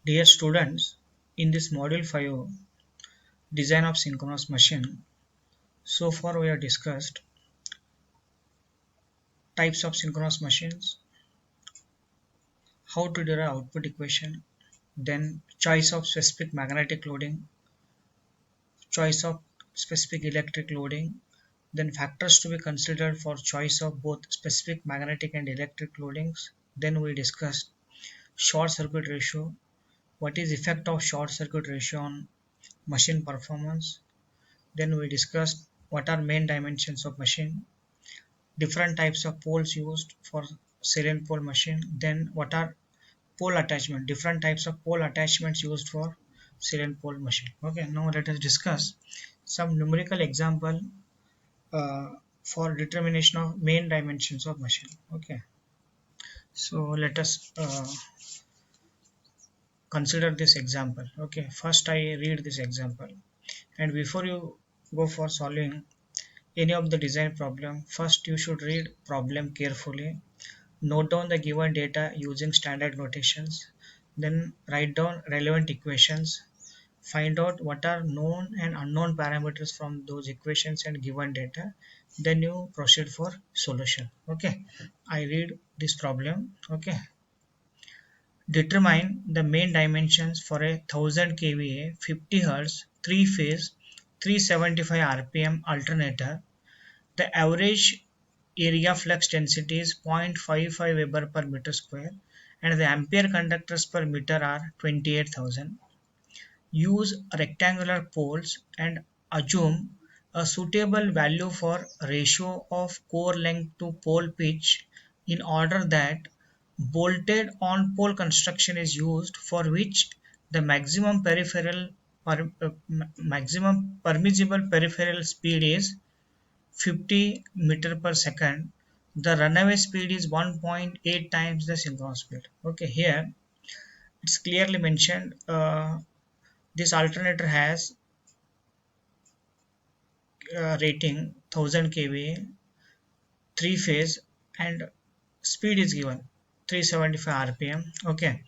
Dear students, in this module 5, design of synchronous machine, so far we have discussed types of synchronous machines, how to derive output equation, then choice of specific magnetic loading, choice of specific electric loading, then factors to be considered for choice of both specific magnetic and electric loadings. Then we discussed short circuit ratio, what is effect of short circuit ratio on machine performance. Then we discussed what are main dimensions of machine, different types of poles used for salient pole machine, then what are pole attachment, different types of pole attachments used for salient pole machine. Okay, now let us discuss some numerical example uh, for determination of main dimensions of machine. Okay, so let us consider this example. Okay, first I read this example, and before you go for solving any of the design problem, first you should read problem carefully. Note down the given data using standard notations, then write down relevant equations. Find out what are known and unknown parameters from those equations and given data. Then you proceed for solution. Okay, I read this problem. Okay, determine the main dimensions for a 1000 kVA 50 Hz 3 phase 375 rpm alternator. The average area flux density is 0.55 Weber per meter square and the ampere conductors per meter are 28,000. Use rectangular poles and assume a suitable value for ratio of core length to pole pitch in order that bolted on pole construction is used, for which the maximum permissible peripheral speed is 50 meter per second. The runaway speed is 1.8 times the synchronous speed. Okay, here it's clearly mentioned this alternator has rating 1000 kVA 3 phase and speed is given 375 rpm. Okay,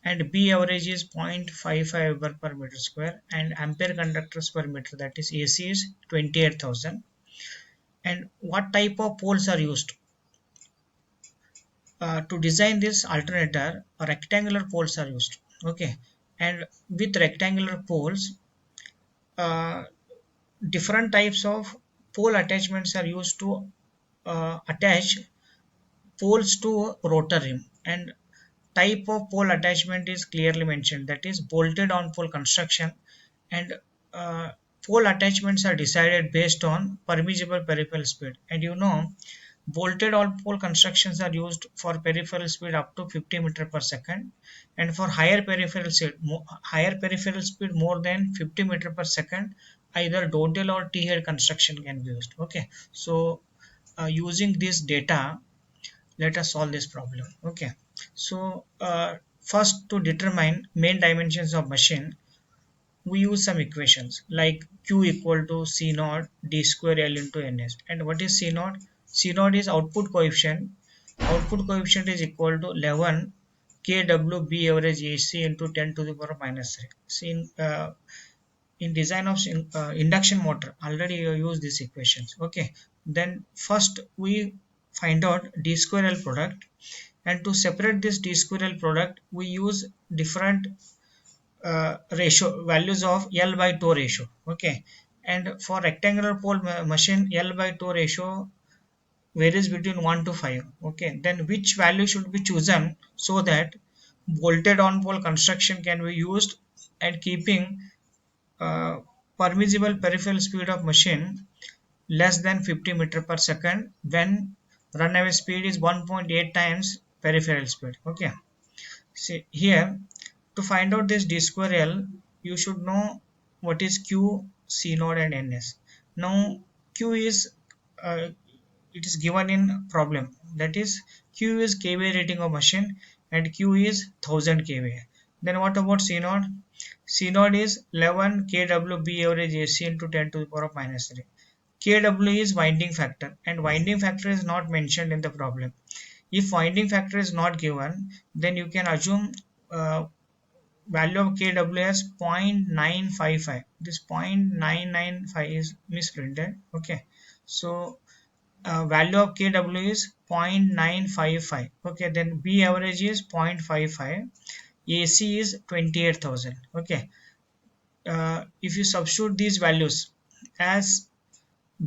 and B average is 0.55 Weber per meter square and ampere conductors per meter, that is AC, is 28,000. And what type of poles are used? To design this alternator, rectangular poles are used. Okay, and with rectangular poles, uh, different types of pole attachments are used to attach poles to rotor rim, and type of pole attachment is clearly mentioned, that is bolted on pole construction. And uh, pole attachments are decided based on permissible peripheral speed, and bolted on pole constructions are used for peripheral speed up to 50 meter per second, and for higher peripheral speed more than 50 meter per second, either dodel or T-head construction can be used. Okay, so using this data, let us solve this problem. Okay, so first, to determine main dimensions of machine, we use some equations like Q equal to C naught D square L into Ns. And what is C naught? C naught is output coefficient. Output coefficient is equal to 11 kW B average AC into 10 to the power minus 3. See, in design of induction motor, already you use these equations. Okay, then first we find out D square L product, and to separate this D square L product, we use different ratio values of L by tau ratio. Okay, and for rectangular pole machine, L by tau ratio varies between 1 to 5. Okay, then which value should be chosen so that bolted on pole construction can be used, and keeping uh, permissible peripheral speed of machine less than 50 meter per second when runaway speed is 1.8 times peripheral speed. Okay, see here, to find out this D square L, you should know what is Q, C naught and Ns. Now Q is it is given in problem, that is Q is kVA rating of machine and Q is 1000 kVA. Then what about C naught? C naught is 11 kW B average AC into 10 to the power of minus 3. kW is winding factor, and winding factor is not mentioned in the problem. If winding factor is not given, then you can assume value of kW as 0.955. This 0.995 is misprinted. Okay, so value of kW is 0.955. Okay, then B average is 0.55, AC is 28,000. Okay, if you substitute these values as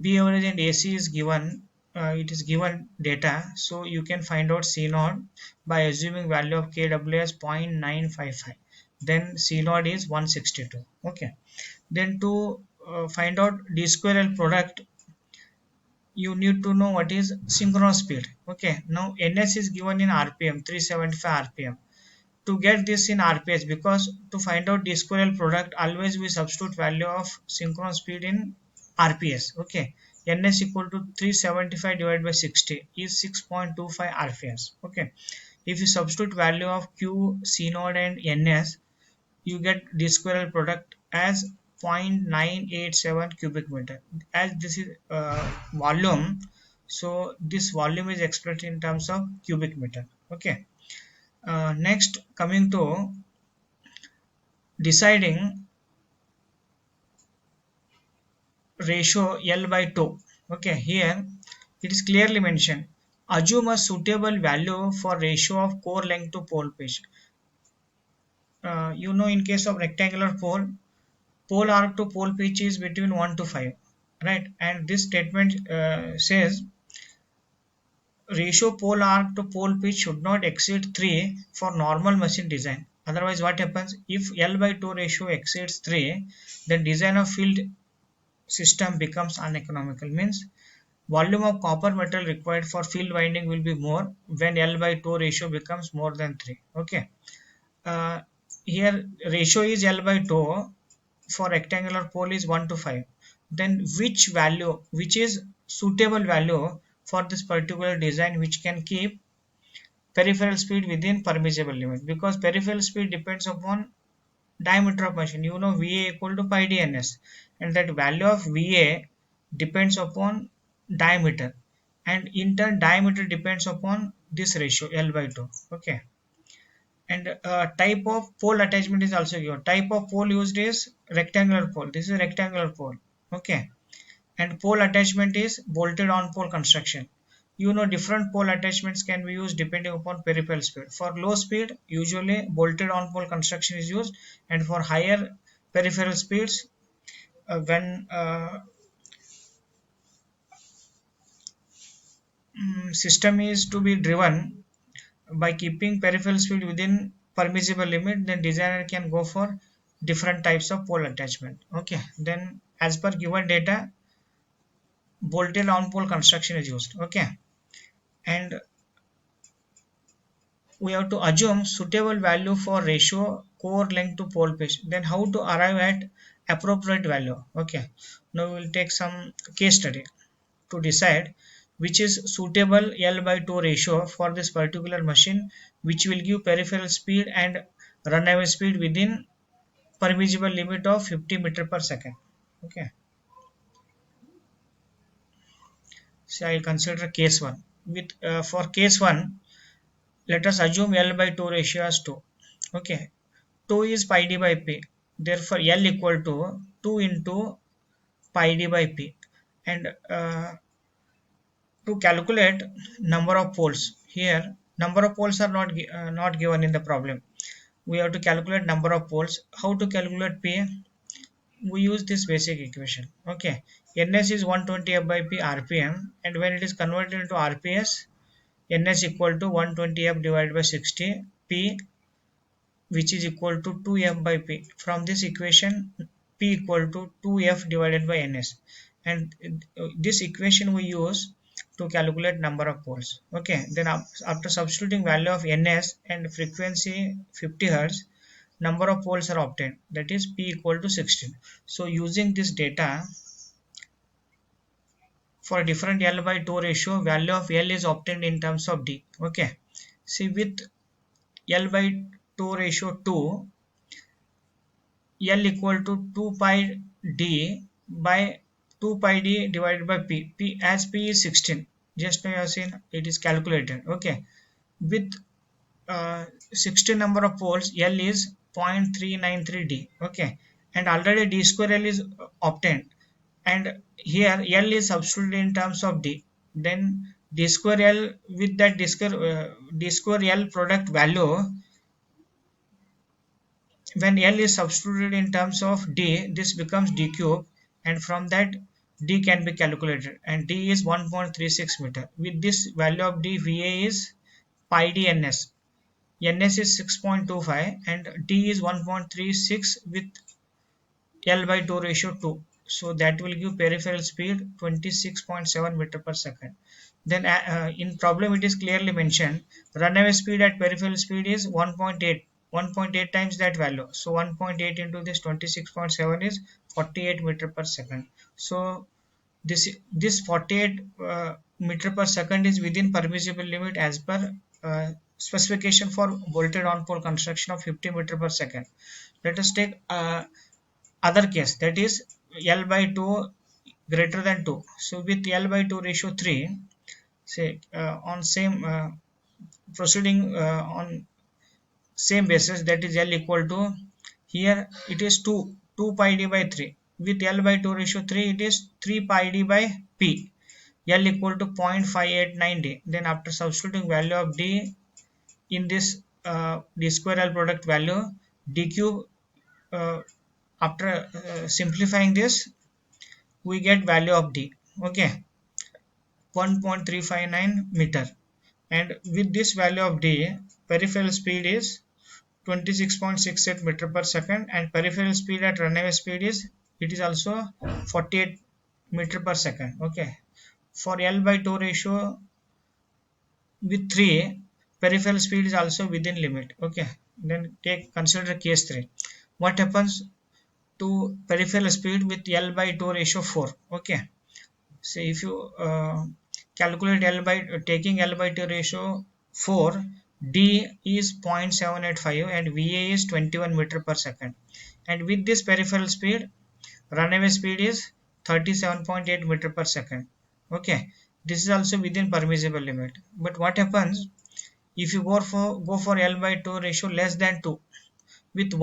B average and AC is given, it is given data, so you can find out C naught by assuming value of kW as 0.955. Then C naught is 162. Okay. Then to find out d square L product, you need to know what is synchronous speed. Okay. Now NS is given in RPM, 375 RPM. To get this in RPS, because to find out d square L product, always we substitute value of synchronous speed in RPS. Okay, ns equal to 375 divided by 60 is 6.25 RPMs. Okay, if you substitute value of q, c naught and ns, you get d square L product as 0.987 cubic meter. As this is volume, so this volume is expressed in terms of cubic meter. Okay. Next, coming to deciding ratio L by 2. Okay, here it is clearly mentioned. Assume a suitable value for ratio of core length to pole pitch. In case of rectangular pole arc to pole pitch is between 1 to 5, right? And this statement says ratio pole arc to pole pitch should not exceed 3 for normal machine design. Otherwise, what happens if L by 2 ratio exceeds 3, then design of field system becomes uneconomical. Means volume of copper metal required for field winding will be more when L by 2 ratio becomes more than 3. Okay. Uh, Here ratio is L by 2 for rectangular pole is 1 to 5. Then which is suitable value for this particular design, which can keep peripheral speed within permissible limit, because peripheral speed depends upon diameter of machine. VA equal to pi dns, and that value of VA depends upon diameter, and in turn diameter depends upon this ratio L by 2. Okay, and type of pole attachment is also given. Type of pole used is rectangular pole. This is rectangular pole. Okay, and pole attachment is bolted on pole construction. Different pole attachments can be used depending upon peripheral speed. For low speed, usually bolted on pole construction is used, and for higher peripheral speeds, when system is to be driven by keeping peripheral speed within permissible limit, then designer can go for different types of pole attachment. Okay, then as per given data, bolted on pole construction is used. Okay, and we have to assume suitable value for ratio core length to pole pitch. Then how to arrive at appropriate value? Okay, now we will take some case study to decide which is suitable L by 2 ratio for this particular machine, which will give peripheral speed and runaway speed within permissible limit of 50 meter per second. Okay, so I will consider case 1. With for case 1, let us assume L by 2 ratio as 2. Okay, 2 is pi d by p. Therefore, L equal to 2 into pi d by p. And to calculate number of poles, here number of poles are not given in the problem. We have to calculate number of poles. How to calculate p? We use this basic equation. Okay, ns is 120 f by p rpm, and when it is converted into rps, ns equal to 120 f divided by 60 p, which is equal to 2f by p. From this equation, p equal to 2f divided by ns, and this equation we use to calculate number of poles. Okay, then after substituting value of ns and frequency 50 hertz, number of poles are obtained, that is p equal to 16. So using this data, for different L by 2 ratio, value of L is obtained in terms of d. Okay, see, with L by 2 ratio 2, L equal to 2 pi d by 2 pi d divided by p, as p is 16. Just now you have seen it is calculated. Okay, with 16 number of poles, L is 0.393 d. Okay, and already d square L is obtained, and here L is substituted in terms of d. Then d square L with that d square L product value, when L is substituted in terms of d, this becomes d cube, and from that d can be calculated, and d is 1.36 meter. With this value of d, Va is pi d ns. Ns is 6.25 and d is 1.36 with L by 2 ratio 2. So that will give peripheral speed 26.7 meter per second. Then in problem it is clearly mentioned runaway speed at peripheral speed is 1.8 times that value. So 1.8 into this 26.7 is 48 meter per second. So this 48 meter per second is within permissible limit as per specification for bolted on pole construction of 50 meter per second. Let us take other case, that is L by 2 greater than 2. So with L by 2 ratio 3, say on same proceeding on same basis, that is L equal to, here it is 2 pi d by 3. With L by 2 ratio 3, it is 3 pi d by p. L equal to 0.589 d. Then after substituting value of d in this d square L product value, d cube, after simplifying this, we get value of d. Okay, 1.359 meter, and with this value of d, peripheral speed is 26.68 meter per second, and peripheral speed at runaway speed is, it is also 48 meter per second. Okay, for L by 2 ratio with 3, peripheral speed is also within limit. Okay, then consider case 3. What happens to peripheral speed with L by 2 ratio 4? Okay, so if you calculate L by taking L by 2 ratio 4, d is 0.785 and Va is 21 meter per second, and with this peripheral speed, runaway speed is 37.8 meter per second. Okay, this is also within permissible limit. But what happens if you go for L by 2 ratio less than 2? With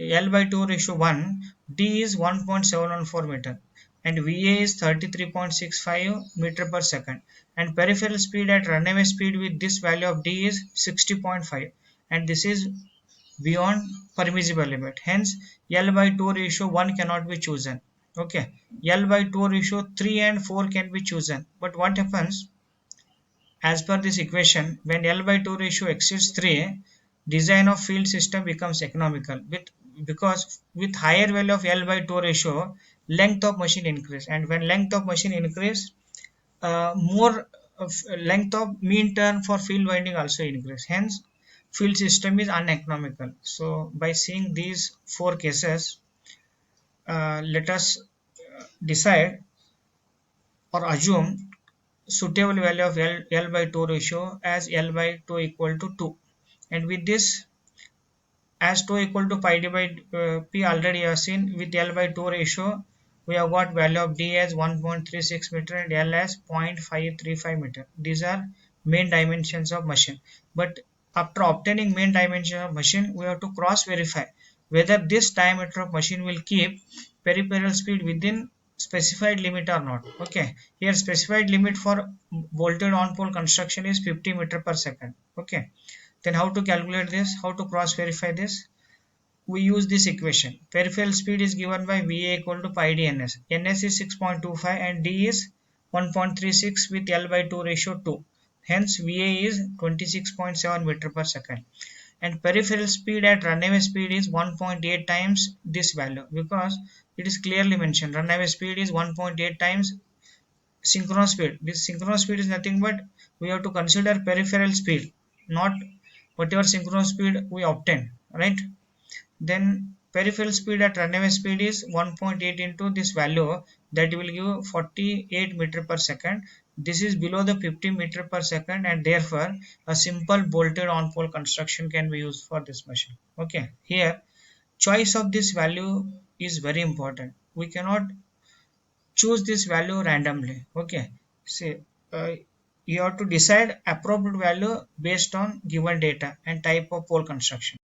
L by 2 ratio 1, d is 1.714 meter and Va is 33.65 meter per second, and peripheral speed at runaway speed with this value of d is 60.5, and this is beyond permissible limit. Hence L by 2 ratio 1 cannot be chosen. Okay, L by 2 ratio 3 and 4 can be chosen. But what happens as per this equation, when L by 2 ratio exceeds 3, design of field system becomes economical, because with higher value of L by 2 ratio, length of machine increase, and when length of machine increase, more of length of mean turn for field winding also increase. Hence field system is uneconomical. So by seeing these 4 cases, let us decide or assume suitable value of L by 2 ratio as L by 2 equal to 2, and with this, as 2 equal to pi d by p already you have seen, with L by 2 ratio we have got value of d as 1.36 meter and L as 0.535 meter. These are main dimensions of machine. But after obtaining main dimension of machine, we have to cross verify whether this diameter of machine will keep peripheral speed within specified limit or not. Okay, here specified limit for bolted on pole construction is 50 meter per second. Okay, then how to calculate this, how to cross verify this? We use this equation. Peripheral speed is given by Va equal to pi d ns. Ns is 6.25 and d is 1.36 with L by 2 ratio 2. Hence Va is 26.7 meter per second. And peripheral speed at runaway speed is 1.8 times this value, because it is clearly mentioned runaway speed is 1.8 times synchronous speed. This synchronous speed is nothing but we have to consider peripheral speed, not whatever synchronous speed we obtain, right? Then peripheral speed at runaway speed is 1.8 into this value, that will give 48 meter per second. This is below the 50 meter per second, and therefore a simple bolted on pole construction can be used for this machine. Okay, here choice of this value is very important. We cannot choose this value randomly. Okay, see, you have to decide appropriate value based on given data and type of pole construction.